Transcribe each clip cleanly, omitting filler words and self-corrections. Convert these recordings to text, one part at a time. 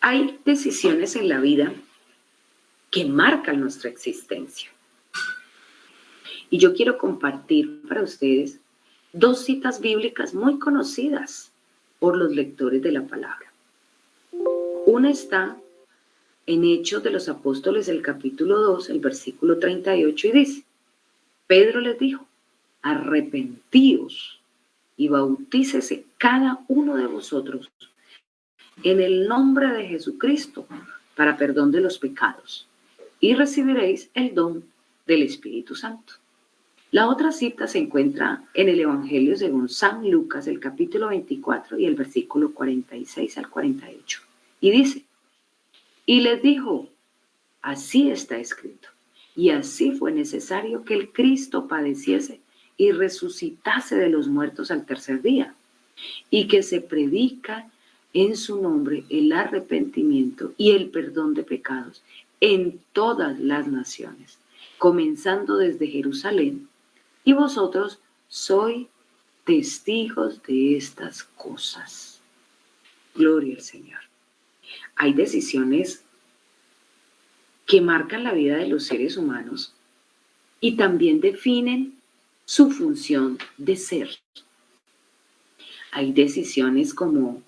Hay decisiones en la vida que marcan nuestra existencia. Y yo quiero compartir para ustedes dos citas bíblicas muy conocidas por los lectores de la palabra. Una está en Hechos de los Apóstoles, el capítulo 2, el versículo 38, y dice: Pedro les dijo: arrepentíos y bautícese cada uno de vosotros en el nombre de Jesucristo para perdón de los pecados, y recibiréis el don del Espíritu Santo. La otra cita se encuentra en el Evangelio según San Lucas, el capítulo 24 y el versículo 46 al 48. Y dice: y les dijo: así está escrito, y así fue necesario que el Cristo padeciese y resucitase de los muertos al tercer día, y que se predica en su nombre el arrepentimiento y el perdón de pecados en todas las naciones, comenzando desde Jerusalén. Y vosotros sois testigos de estas cosas. Gloria al Señor. Hay decisiones que marcan la vida de los seres humanos y también definen su función de ser. Hay decisiones como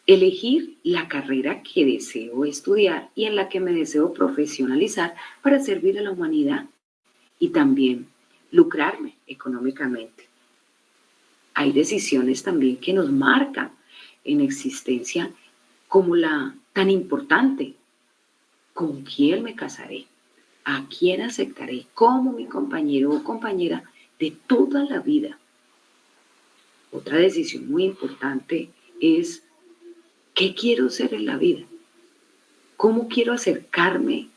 elegir la carrera que deseo estudiar y en la que me deseo profesionalizar para servir a la humanidad y también lucrarme económicamente. Hay decisiones también que nos marcan en existencia, como la tan importante: ¿con quién me casaré? ¿A quién aceptaré como mi compañero o compañera de toda la vida? Otra decisión muy importante es: ¿qué quiero ser en la vida? ¿Cómo quiero acercarme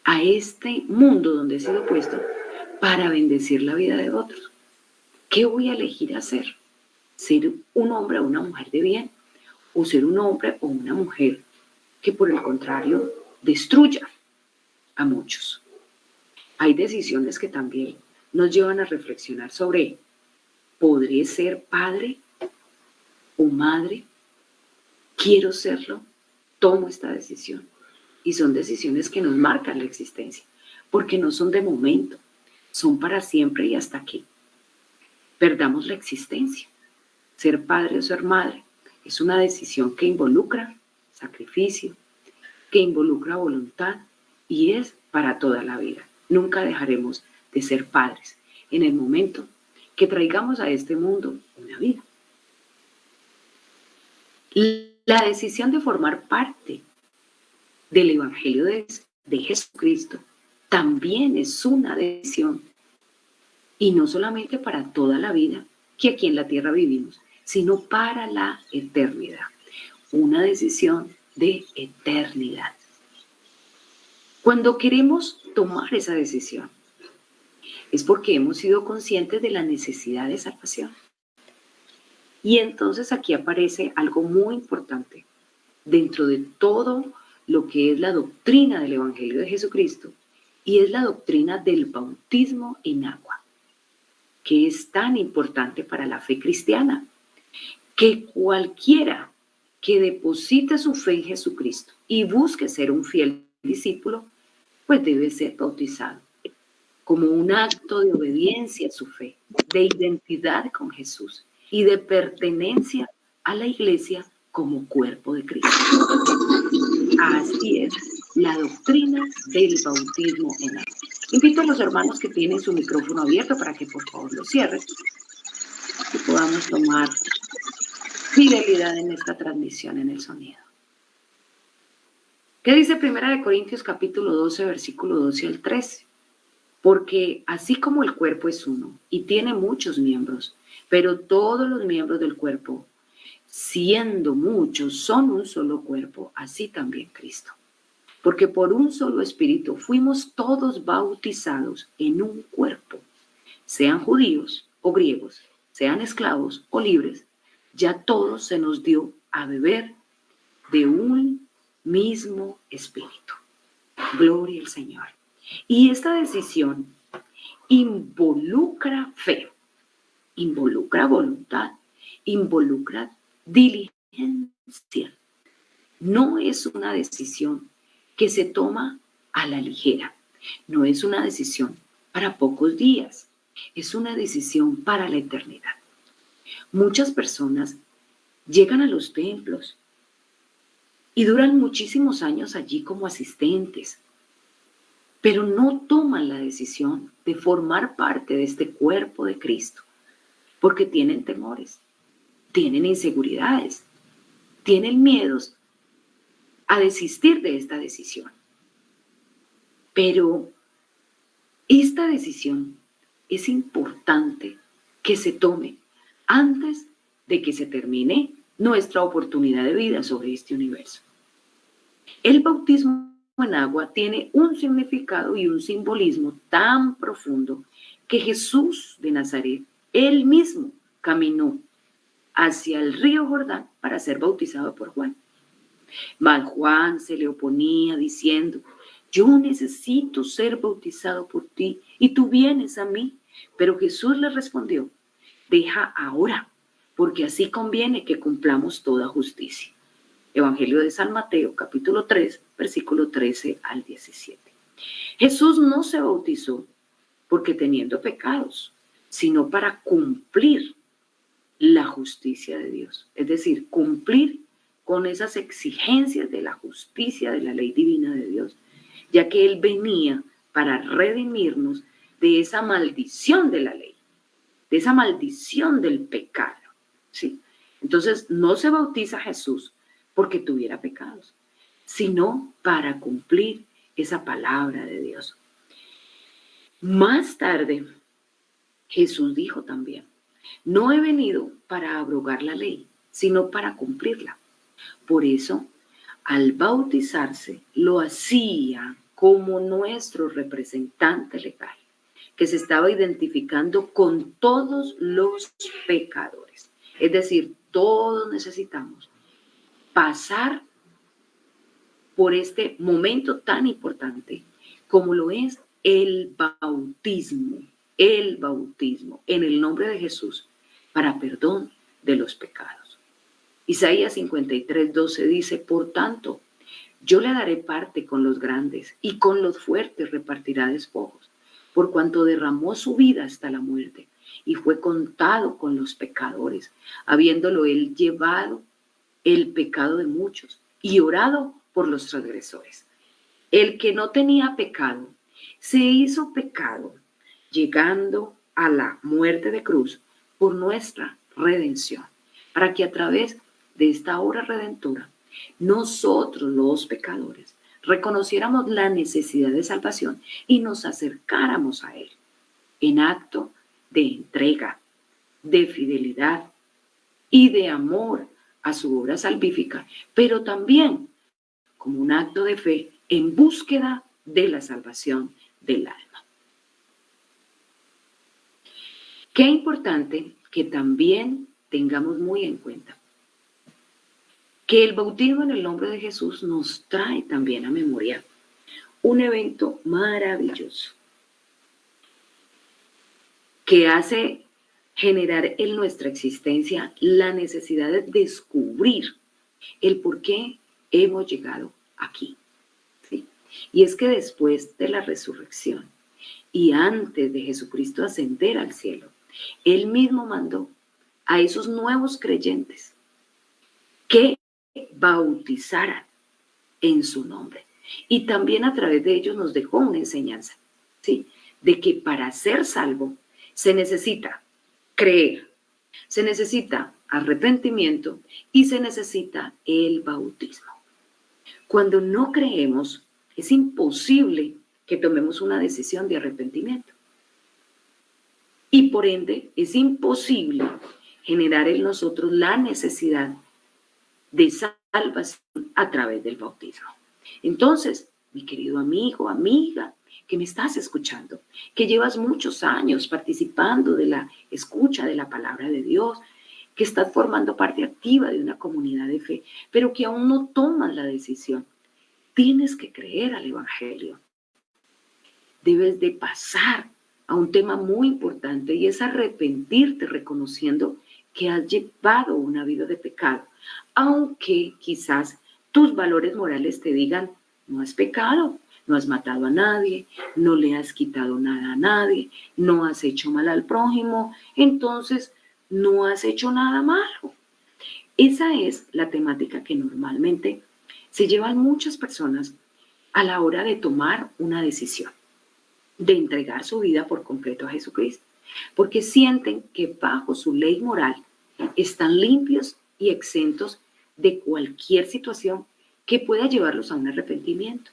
a este mundo donde he sido puesto para bendecir la vida de otros? ¿Qué voy a elegir hacer? ¿Ser un hombre o una mujer de bien? ¿O ser un hombre o una mujer que por el contrario destruya a muchos? Hay decisiones que también nos llevan a reflexionar sobre: ¿podré ser padre o madre? ¿Quiero serlo? Tomo esta decisión. Y son decisiones que nos marcan la existencia, porque no son de momento, son para siempre y hasta que perdamos la existencia. Ser padre o ser madre es una decisión que involucra sacrificio, que involucra voluntad y es para toda la vida. Nunca dejaremos de ser padres en el momento que traigamos a este mundo una vida. La decisión de formar parte del Evangelio de Jesucristo también es una decisión, y no solamente para toda la vida que aquí en la tierra vivimos, sino para la eternidad. Una decisión de eternidad. Cuando queremos tomar esa decisión, es porque hemos sido conscientes de la necesidad de salvación. Y entonces aquí aparece algo muy importante dentro de todo lo que es la doctrina del Evangelio de Jesucristo, y es la doctrina del bautismo en agua, que es tan importante para la fe cristiana, que cualquiera que deposite su fe en Jesucristo y busque ser un fiel discípulo, pues debe ser bautizado como un acto de obediencia a su fe, de identidad con Jesús y de pertenencia a la iglesia como cuerpo de Cristo. Así es la doctrina del bautismo en agua. Invito a los hermanos que tienen su micrófono abierto para que por favor lo cierren y podamos tomar fidelidad en esta transmisión en el sonido. ¿Qué dice 1 Corintios capítulo 12, versículo 12 al 13? Porque así como el cuerpo es uno y tiene muchos miembros, pero todos los miembros del cuerpo, siendo muchos, son un solo cuerpo, así también Cristo. Porque por un solo espíritu fuimos todos bautizados en un cuerpo, sean judíos o griegos, sean esclavos o libres, ya todos se nos dio a beber de un mismo espíritu. Gloria al Señor. Y esta decisión involucra fe, involucra voluntad, involucra diligencia, No es una decisión que se toma a la ligera. No es una decisión para pocos días. Es una decisión para la eternidad. Muchas personas llegan a los templos y duran muchísimos años allí como asistentes, pero no toman la decisión de formar parte de este cuerpo de Cristo, porque tienen temores, tienen inseguridades, tienen miedos a desistir de esta decisión. Pero esta decisión es importante que se tome antes de que se termine nuestra oportunidad de vida sobre este universo. El bautismo en agua tiene un significado y un simbolismo tan profundo que Jesús de Nazaret, él mismo caminó hacia el río Jordán para ser bautizado por Juan. Mas Juan se le oponía diciendo: yo necesito ser bautizado por ti y tú vienes a mí. Pero Jesús le respondió: deja ahora, porque así conviene que cumplamos toda justicia. Evangelio de San Mateo, capítulo 3, versículo 13 al 17. Jesús no se bautizó porque teniendo pecados, sino para cumplir la justicia de Dios. Es decir, cumplir con esas exigencias de la justicia de la ley divina de Dios, ya que Él venía para redimirnos de esa maldición de la ley, de esa maldición del pecado, ¿sí? Entonces, no se bautiza Jesús porque tuviera pecados, sino para cumplir esa palabra de Dios. Más tarde, Jesús dijo también: no he venido para abrogar la ley, sino para cumplirla. Por eso, al bautizarse, lo hacía como nuestro representante legal, que se estaba identificando con todos los pecadores. Es decir, todos necesitamos pasar por este momento tan importante como lo es el bautismo en el nombre de Jesús para perdón de los pecados. Isaías 53:12 dice: por tanto, yo le daré parte con los grandes y con los fuertes repartirá despojos, por cuanto derramó su vida hasta la muerte y fue contado con los pecadores, habiéndolo él llevado el pecado de muchos y orado por los transgresores. El que no tenía pecado se hizo pecado, llegando a la muerte de cruz por nuestra redención, para que a través de esta obra redentora, nosotros los pecadores reconociéramos la necesidad de salvación y nos acercáramos a Él en acto de entrega, de fidelidad y de amor a su obra salvífica, pero también como un acto de fe en búsqueda de la salvación del alma. Qué importante que también tengamos muy en cuenta que el bautismo en el nombre de Jesús nos trae también a memoria un evento maravilloso que hace generar en nuestra existencia la necesidad de descubrir el por qué hemos llegado aquí, ¿sí? Y es que después de la resurrección y antes de Jesucristo ascender al cielo, Él mismo mandó a esos nuevos creyentes que bautizaran en su nombre. Y también a través de ellos nos dejó una enseñanza, ¿sí? De que para ser salvo se necesita creer, se necesita arrepentimiento y se necesita el bautismo. Cuando no creemos, es imposible que tomemos una decisión de arrepentimiento. Y por ende, es imposible generar en nosotros la necesidad de salvación a través del bautismo. Entonces, mi querido amigo, amiga, que me estás escuchando, que llevas muchos años participando de la escucha de la palabra de Dios, que estás formando parte activa de una comunidad de fe, pero que aún no tomas la decisión. Tienes que creer al Evangelio. Debes de pasar a un tema muy importante y es arrepentirte reconociendo que has llevado una vida de pecado, aunque quizás tus valores morales te digan, no has pecado, no has matado a nadie, no le has quitado nada a nadie, no has hecho mal al prójimo, entonces no has hecho nada malo. Esa es la temática que normalmente se llevan muchas personas a la hora de tomar una decisión, de entregar su vida por completo a Jesucristo, porque sienten que bajo su ley moral están limpios y exentos de cualquier situación que pueda llevarlos a un arrepentimiento.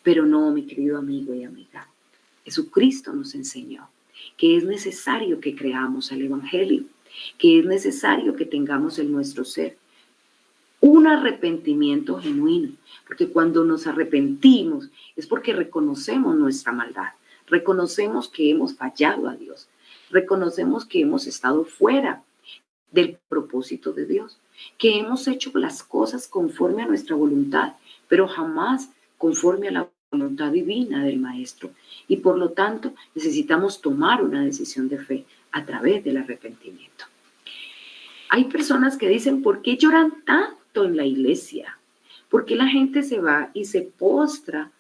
Pero no, mi querido amigo y amiga, Jesucristo nos enseñó que es necesario que creamos al Evangelio, que es necesario que tengamos en nuestro ser un arrepentimiento genuino, porque cuando nos arrepentimos es porque reconocemos nuestra maldad, reconocemos que hemos fallado a Dios, reconocemos que hemos estado fuera del propósito de Dios, que hemos hecho las cosas conforme a nuestra voluntad, pero jamás conforme a la voluntad divina del Maestro. Y por lo tanto necesitamos tomar una decisión de fe a través del arrepentimiento. Hay personas que dicen, ¿por qué lloran tanto en la iglesia? ¿Por qué la gente se va y se postra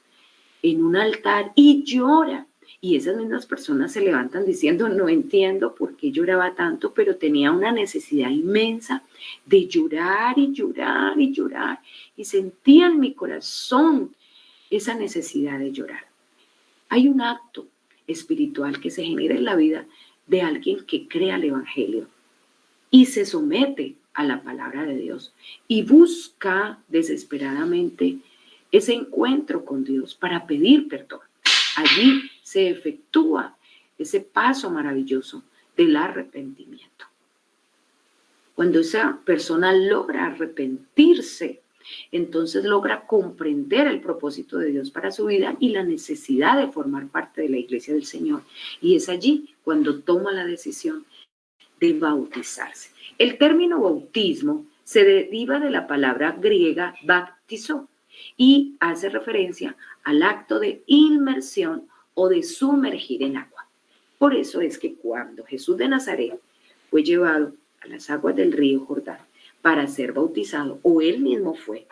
en un altar y llora? Y esas mismas personas se levantan diciendo, no entiendo por qué lloraba tanto, pero tenía una necesidad inmensa de llorar y llorar y llorar. Y sentía en mi corazón esa necesidad de llorar. Hay un acto espiritual que se genera en la vida de alguien que crea el Evangelio y se somete a la palabra de Dios y busca desesperadamente ese encuentro con Dios para pedir perdón. Allí se efectúa ese paso maravilloso del arrepentimiento. Cuando esa persona logra arrepentirse, entonces logra comprender el propósito de Dios para su vida y la necesidad de formar parte de la iglesia del Señor. Y es allí cuando toma la decisión de bautizarse. El término bautismo se deriva de la palabra griega baptizo y hace referencia al acto de inmersión o de sumergir en agua. Por eso es que cuando Jesús de Nazaret fue llevado a las aguas del río Jordán para ser bautizado, o él mismo fue,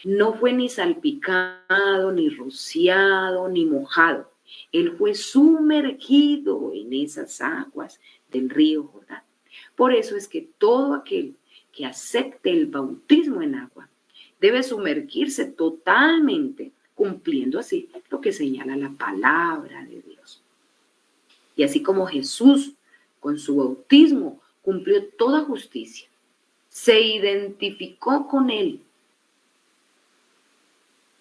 no fue ni salpicado, ni rociado, ni mojado. Él fue sumergido en esas aguas del río Jordán. Por eso es que todo aquel que acepte el bautismo en agua debe sumergirse totalmente, cumpliendo así lo que señala la palabra de Dios. Y así como Jesús con su bautismo cumplió toda justicia, se identificó con él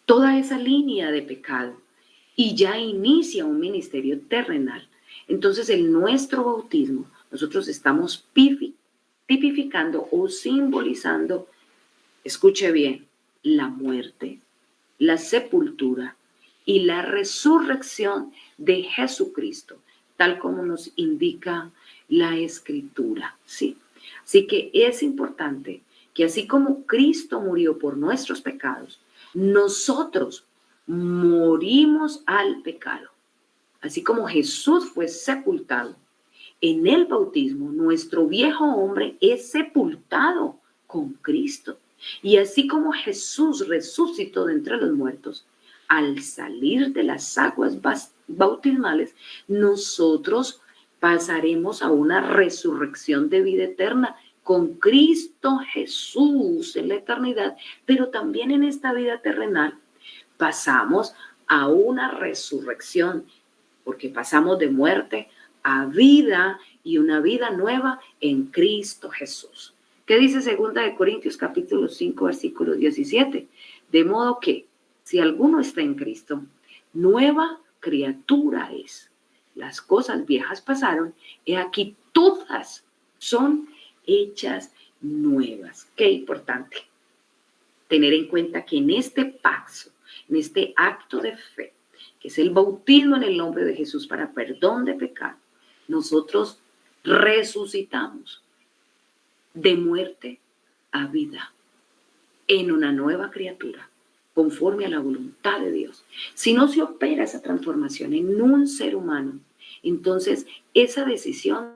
toda esa línea de pecado y ya inicia un ministerio terrenal. Entonces en nuestro bautismo nosotros estamos tipificando o simbolizando, escuche bien, la muerte, la sepultura y la resurrección de Jesucristo, tal como nos indica la Escritura, ¿sí? Así que es importante que así como Cristo murió por nuestros pecados, nosotros morimos al pecado. Así como Jesús fue sepultado en el bautismo, nuestro viejo hombre es sepultado con Cristo. Y así como Jesús resucitó de entre los muertos, al salir de las aguas bautismales, nosotros pasaremos a una resurrección de vida eterna con Cristo Jesús en la eternidad, pero también en esta vida terrenal pasamos a una resurrección, porque pasamos de muerte a vida y una vida nueva en Cristo Jesús. ¿Qué dice 2 Corintios capítulo 5, versículo 17? De modo que, si alguno está en Cristo, nueva criatura es. Las cosas viejas pasaron, y aquí todas son hechas nuevas. Qué importante tener en cuenta que en este paso, en este acto de fe, que es el bautismo en el nombre de Jesús para perdón de pecado, nosotros resucitamos de muerte a vida en una nueva criatura, conforme a la voluntad de Dios. Si no se opera esa transformación en un ser humano, entonces esa decisión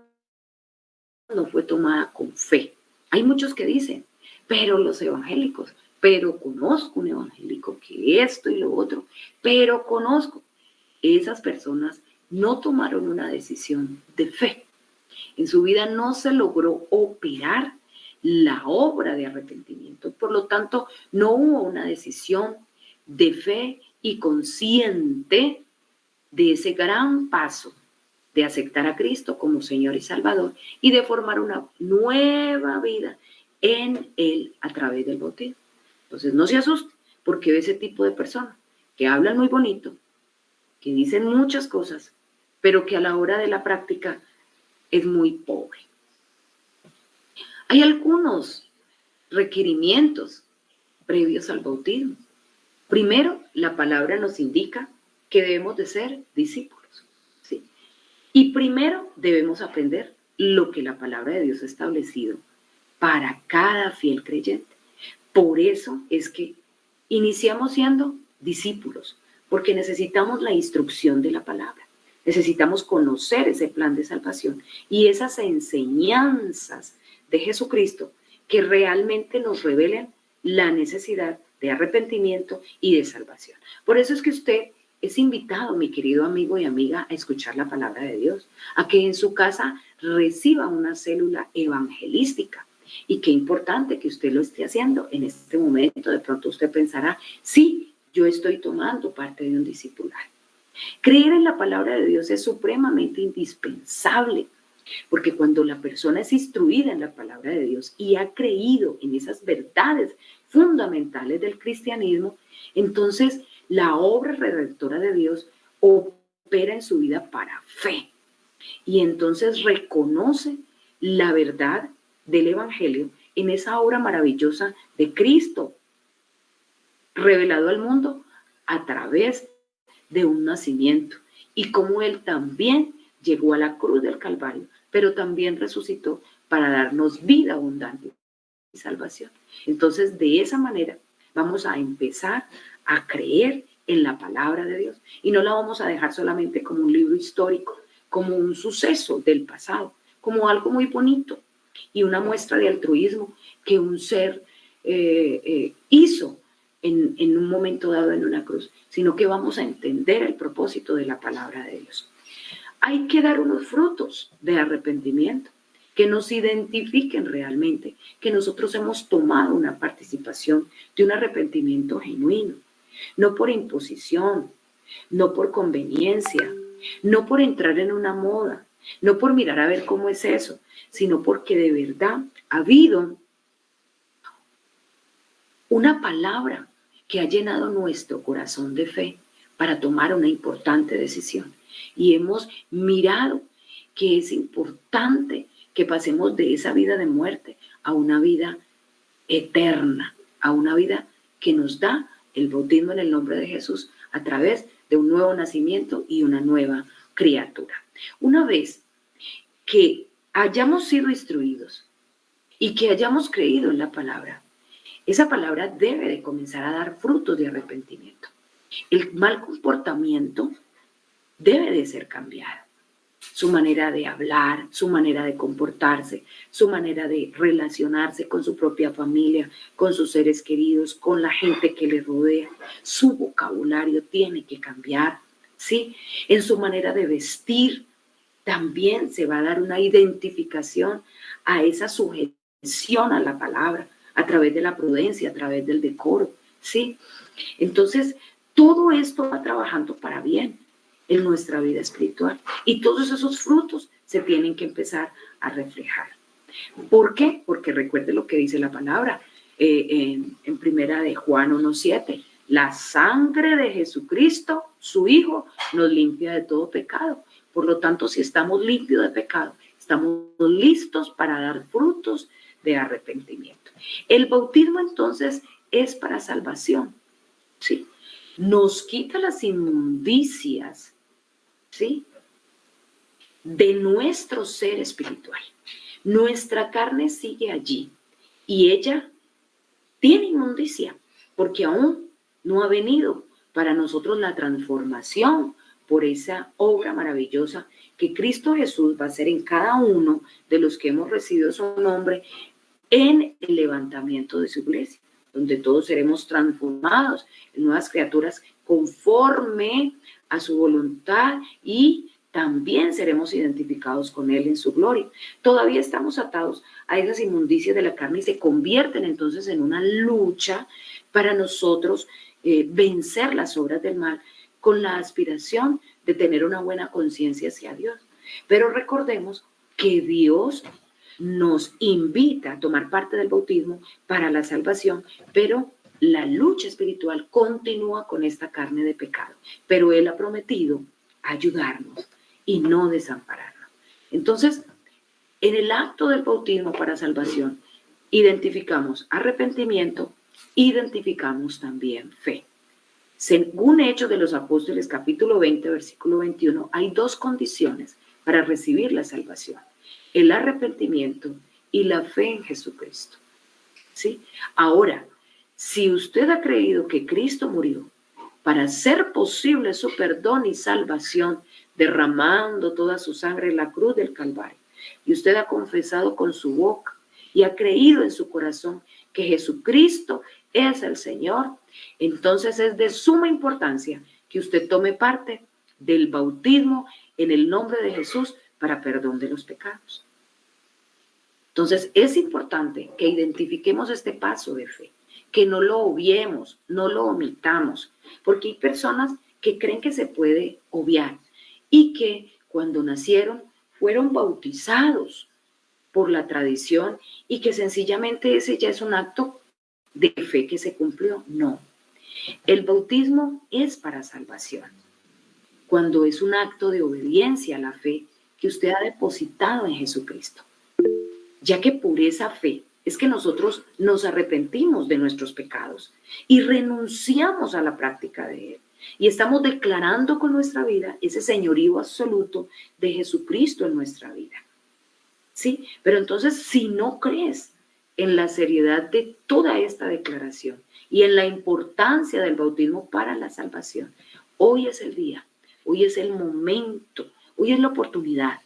no fue tomada con fe. Hay muchos que dicen, pero los evangélicos pero conozco un evangélico que esto y lo otro, pero conozco. Esas personas no tomaron una decisión de fe. En su vida no se logró operar la obra de arrepentimiento. Por lo tanto, no hubo una decisión de fe y consciente de ese gran paso de aceptar a Cristo como Señor y Salvador y de formar una nueva vida en Él a través del bautismo. Entonces no se asuste porque ve ese tipo de personas que hablan muy bonito, que dicen muchas cosas, pero que a la hora de la práctica es muy pobre. Hay algunos requerimientos previos al bautismo. Primero, la palabra nos indica que debemos de ser discípulos, ¿sí? Y primero debemos aprender lo que la palabra de Dios ha establecido para cada fiel creyente. Por eso es que iniciamos siendo discípulos, porque necesitamos la instrucción de la palabra. Necesitamos conocer ese plan de salvación y esas enseñanzas de Jesucristo que realmente nos revelen la necesidad de arrepentimiento y de salvación. Por eso es que usted es invitado, mi querido amigo y amiga, a escuchar la palabra de Dios, a que en su casa reciba una célula evangelística. Y qué importante que usted lo esté haciendo en este momento. De pronto usted pensará, sí, yo estoy tomando parte de un discipulado. Creer en la palabra de Dios es supremamente indispensable, porque cuando la persona es instruida en la palabra de Dios y ha creído en esas verdades fundamentales del cristianismo, entonces la obra redentora de Dios opera en su vida para fe. Y entonces reconoce la verdad del Evangelio en esa obra maravillosa de Cristo, revelado al mundo a través de un nacimiento. Y como Él también llegó a la cruz del Calvario, pero también resucitó para darnos vida abundante y salvación. Entonces, de esa manera vamos a empezar a creer en la palabra de Dios y no la vamos a dejar solamente como un libro histórico, como un suceso del pasado, como algo muy bonito y una muestra de altruismo que un ser hizo en un momento dado en una cruz, sino que vamos a entender el propósito de la palabra de Dios. Hay que dar unos frutos de arrepentimiento que nos identifiquen realmente que nosotros hemos tomado una participación de un arrepentimiento genuino, no por imposición, no por conveniencia, no por entrar en una moda, no por mirar a ver cómo es eso, sino porque de verdad ha habido una palabra que ha llenado nuestro corazón de fe para tomar una importante decisión. Y hemos mirado que es importante que pasemos de esa vida de muerte a una vida eterna, a una vida que nos da el bautismo en el nombre de Jesús a través de un nuevo nacimiento y una nueva criatura. Una vez que hayamos sido instruidos y que hayamos creído en la palabra, esa palabra debe de comenzar a dar frutos de arrepentimiento. El mal comportamiento debe de ser cambiado. Su manera de hablar, su manera de comportarse, su manera de relacionarse con su propia familia, con sus seres queridos, con la gente que le rodea. Su vocabulario tiene que cambiar, ¿sí? En su manera de vestir también se va a dar una identificación a esa sujeción a la palabra, a través de la prudencia, a través del decoro, ¿sí? Entonces, todo esto va trabajando para bien en nuestra vida espiritual y todos esos frutos se tienen que empezar a reflejar. ¿Por qué? Porque recuerde lo que dice la palabra en primera de Juan 1:7. La sangre de Jesucristo, su Hijo, nos limpia de todo pecado. Por lo tanto, si estamos limpios de pecado, estamos listos para dar frutos de arrepentimiento. El bautismo entonces es para salvación, ¿sí? Nos quita las inmundicias, ¿sí?, de nuestro ser espiritual. Nuestra carne sigue allí y ella tiene inmundicia porque aún no ha venido para nosotros la transformación por esa obra maravillosa que Cristo Jesús va a hacer en cada uno de los que hemos recibido su nombre en el levantamiento de su iglesia. donde todos seremos transformados en nuevas criaturas conforme a su voluntad y también seremos identificados con Él en su gloria. Todavía estamos atados a esas inmundicias de la carne y se convierten entonces en una lucha para nosotros vencer las obras del mal con la aspiración de tener una buena conciencia hacia Dios. Pero recordemos que Dios nos invita a tomar parte del bautismo para la salvación, pero la lucha espiritual continúa con esta carne de pecado. Pero Él ha prometido ayudarnos y no desampararnos. Entonces, en el acto del bautismo para salvación, identificamos arrepentimiento, identificamos también fe. Según Hechos de los Apóstoles, capítulo 20, versículo 21, hay dos condiciones para recibir la salvación: el arrepentimiento y la fe en Jesucristo. ¿Sí? Ahora, si usted ha creído que Cristo murió para hacer posible su perdón y salvación, derramando toda su sangre en la cruz del Calvario, y usted ha confesado con su boca y ha creído en su corazón que Jesucristo es el Señor, entonces es de suma importancia que usted tome parte del bautismo en el nombre de Jesús para perdón de los pecados. Entonces es importante que identifiquemos este paso de fe, que no lo obviemos, no lo omitamos, porque hay personas que creen que se puede obviar y que cuando nacieron fueron bautizados por la tradición y que sencillamente ese ya es un acto de fe que se cumplió. No, el bautismo es para salvación, cuando es un acto de obediencia a la fe que usted ha depositado en Jesucristo, ya que por esa fe es que nosotros nos arrepentimos de nuestros pecados y renunciamos a la práctica de él. Y estamos declarando con nuestra vida ese señorío absoluto de Jesucristo en nuestra vida. ¿Sí? Pero entonces, si no crees en la seriedad de toda esta declaración y en la importancia del bautismo para la salvación, hoy es el día, hoy es el momento, hoy es la oportunidad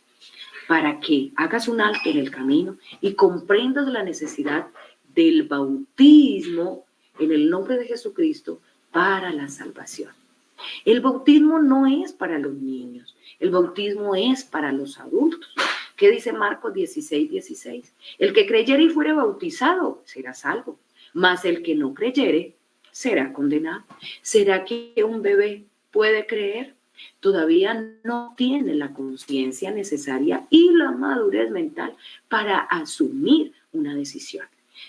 para que hagas un alto en el camino y comprendas la necesidad del bautismo en el nombre de Jesucristo para la salvación. El bautismo no es para los niños, el bautismo es para los adultos. ¿Qué dice Marcos 16:16? El que creyere y fuere bautizado será salvo, mas el que no creyere será condenado. ¿Será que un bebé puede creer? Todavía no tiene la conciencia necesaria y la madurez mental para asumir una decisión.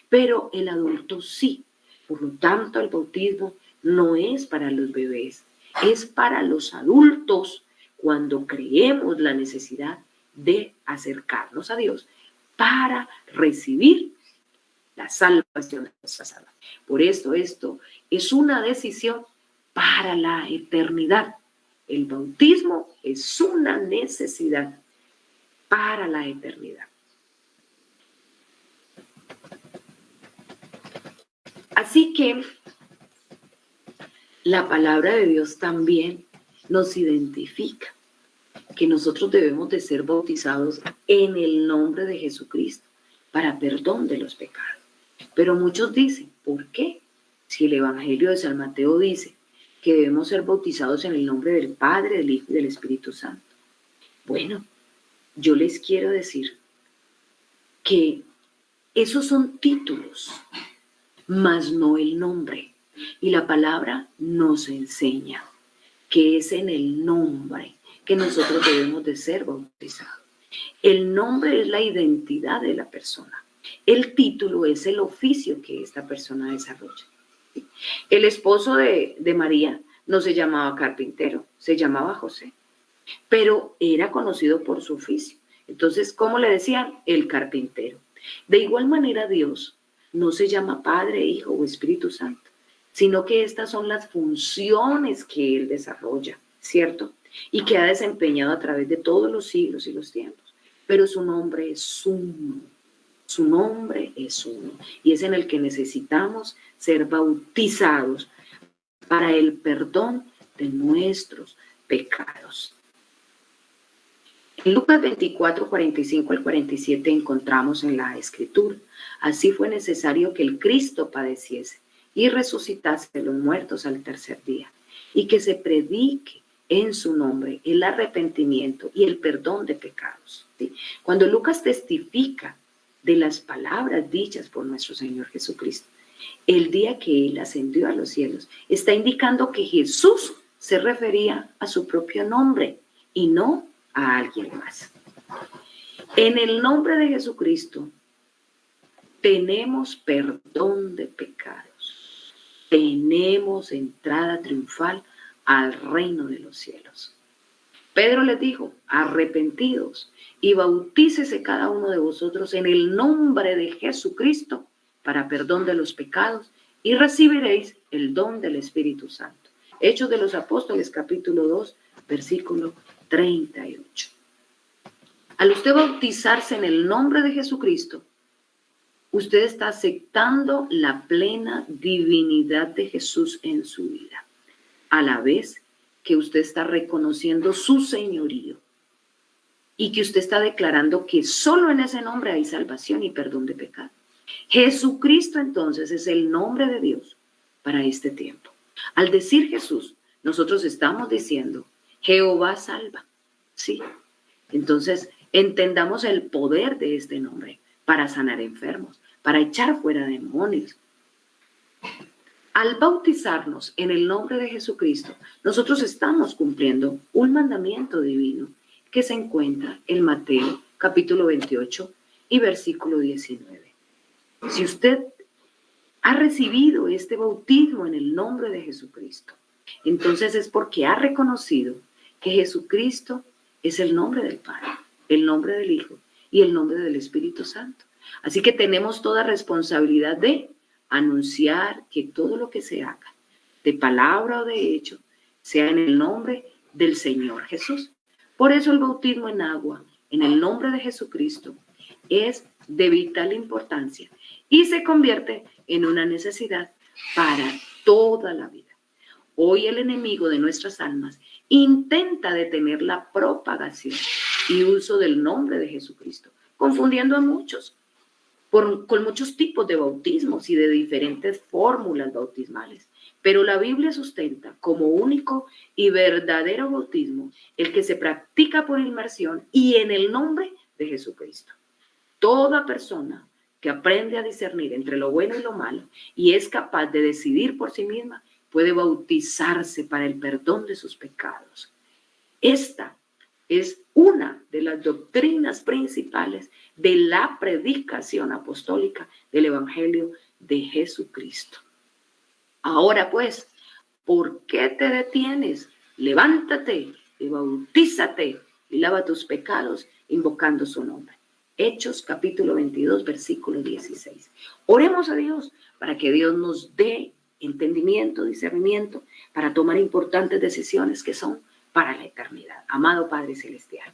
Pero el adulto sí. Por lo tanto, el bautismo no es para los bebés, es para los adultos cuando creemos la necesidad de acercarnos a Dios para recibir la salvación de nuestras almas. Por esto es una decisión para la eternidad. El bautismo es una necesidad para la eternidad. Así que la palabra de Dios también nos identifica que nosotros debemos de ser bautizados en el nombre de Jesucristo para perdón de los pecados. Pero muchos dicen, ¿por qué? Si el Evangelio de San Mateo dice que debemos ser bautizados en el nombre del Padre, del Hijo y del Espíritu Santo. Bueno, yo les quiero decir que esos son títulos, mas no el nombre. Y la palabra nos enseña que es en el nombre que nosotros debemos de ser bautizados. El nombre es la identidad de la persona. El título es el oficio que esta persona desarrolla. El esposo de María no se llamaba carpintero, se llamaba José, pero era conocido por su oficio. Entonces, ¿cómo le decían? El carpintero. De igual manera, Dios no se llama Padre, Hijo o Espíritu Santo, sino que estas son las funciones que Él desarrolla, ¿cierto? Y que ha desempeñado a través de todos los siglos y los tiempos. Pero su nombre es uno. Su nombre es uno. Y es en el que necesitamos ser bautizados para el perdón de nuestros pecados. En Lucas 24, 45 al 47 encontramos en la Escritura: así fue necesario que el Cristo padeciese y resucitase de los muertos al tercer día, y que se predique en su nombre el arrepentimiento y el perdón de pecados. ¿Sí? Cuando Lucas testifica de las palabras dichas por nuestro Señor Jesucristo, el día que Él ascendió a los cielos, está indicando que Jesús se refería a su propio nombre y no a alguien más. En el nombre de Jesucristo tenemos perdón de pecados, tenemos entrada triunfal al reino de los cielos. Pedro les dijo, arrepentidos y bautícese cada uno de vosotros en el nombre de Jesucristo para perdón de los pecados y recibiréis el don del Espíritu Santo. Hechos de los Apóstoles, capítulo 2, versículo 38. Al usted bautizarse en el nombre de Jesucristo, usted está aceptando la plena divinidad de Jesús en su vida, a la vez que usted está reconociendo su señorío y que usted está declarando que solo en ese nombre hay salvación y perdón de pecado. Jesucristo entonces es el nombre de Dios para este tiempo. Al decir Jesús, nosotros estamos diciendo Jehová salva. Sí. Entonces, entendamos el poder de este nombre para sanar enfermos, para echar fuera demonios. Al bautizarnos en el nombre de Jesucristo, nosotros estamos cumpliendo un mandamiento divino que se encuentra en Mateo capítulo 28 y versículo 19. Si usted ha recibido este bautismo en el nombre de Jesucristo, entonces es porque ha reconocido que Jesucristo es el nombre del Padre, el nombre del Hijo y el nombre del Espíritu Santo. Así que tenemos toda responsabilidad de anunciar que todo lo que se haga, de palabra o de hecho, sea en el nombre del Señor Jesús. Por eso el bautismo en agua, en el nombre de Jesucristo, es de vital importancia y se convierte en una necesidad para toda la vida. Hoy el enemigo de nuestras almas intenta detener la propagación y uso del nombre de Jesucristo, confundiendo a muchos con muchos tipos de bautismos y de diferentes fórmulas bautismales. Pero la Biblia sustenta como único y verdadero bautismo el que se practica por inmersión y en el nombre de Jesucristo. Toda persona que aprende a discernir entre lo bueno y lo malo y es capaz de decidir por sí misma puede bautizarse para el perdón de sus pecados. Esta es una de las doctrinas principales de la predicación apostólica del Evangelio de Jesucristo. Ahora pues, ¿por qué te detienes? Levántate y bautízate y lava tus pecados invocando su nombre. Hechos capítulo 22, versículo 16. Oremos a Dios para que Dios nos dé entendimiento, discernimiento, para tomar importantes decisiones que son para la eternidad. Amado Padre Celestial,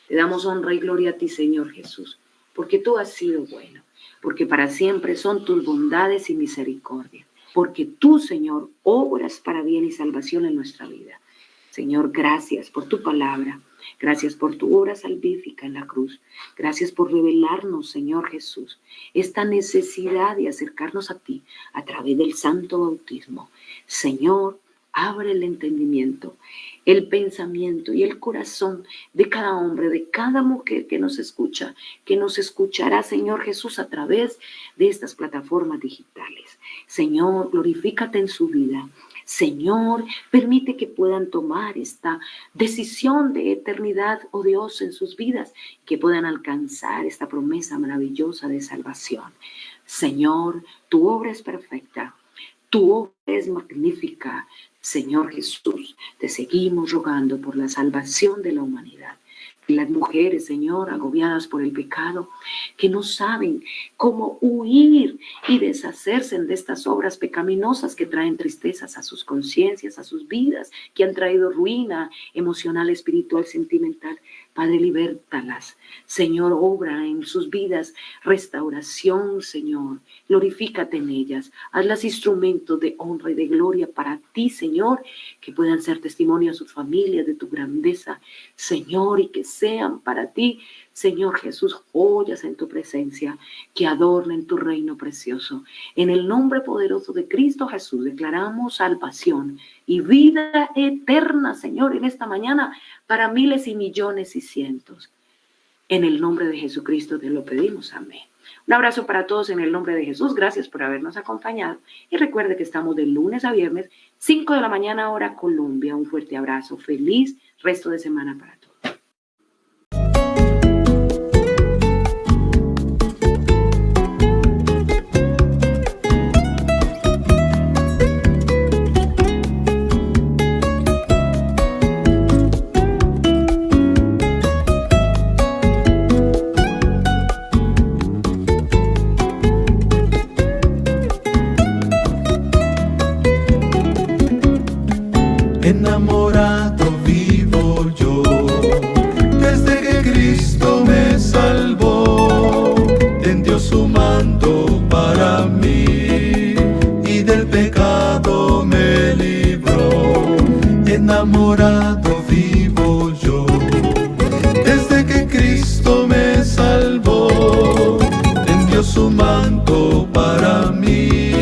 te damos honra y gloria a ti, Señor Jesús, porque tú has sido bueno, porque para siempre son tus bondades y misericordia, porque tú, Señor, obras para bien y salvación en nuestra vida. Señor, gracias por tu palabra, gracias por tu obra salvífica en la cruz, gracias por revelarnos, Señor Jesús, esta necesidad de acercarnos a ti a través del santo bautismo. Señor, abre el entendimiento, el pensamiento y el corazón de cada hombre, de cada mujer que nos escucha, que nos escuchará, Señor Jesús, a través de estas plataformas digitales. Señor, glorifícate en su vida. Señor, permite que puedan tomar esta decisión de eternidad, oh Dios, en sus vidas, que puedan alcanzar esta promesa maravillosa de salvación. Señor, tu obra es perfecta, tu obra es magnífica. Señor Jesús, te seguimos rogando por la salvación de la humanidad. Las mujeres, Señor, agobiadas por el pecado, que no saben cómo huir y deshacerse de estas obras pecaminosas que traen tristezas a sus conciencias, a sus vidas, que han traído ruina emocional, espiritual, sentimental. Padre, libértalas. Señor, obra en sus vidas restauración, Señor. Glorifícate en ellas. Hazlas instrumentos de honra y de gloria para ti, Señor, que puedan ser testimonio a sus familias de tu grandeza, Señor, y que sean para ti Señor Jesús, joyas en tu presencia que adornen tu reino precioso. En el nombre poderoso de Cristo Jesús declaramos salvación y vida eterna, Señor, en esta mañana para miles y millones y cientos. En el nombre de Jesucristo te lo pedimos. Amén. Un abrazo para todos en el nombre de Jesús. Gracias por habernos acompañado. Y recuerde que estamos de lunes a viernes, 5 de la mañana, hora Colombia. Un fuerte abrazo. Feliz resto de semana para todos. Enamorado vivo yo, desde que Cristo me salvó, tendió su manto para mí y del pecado me libró. Enamorado vivo yo, desde que Cristo me salvó, tendió su manto para mí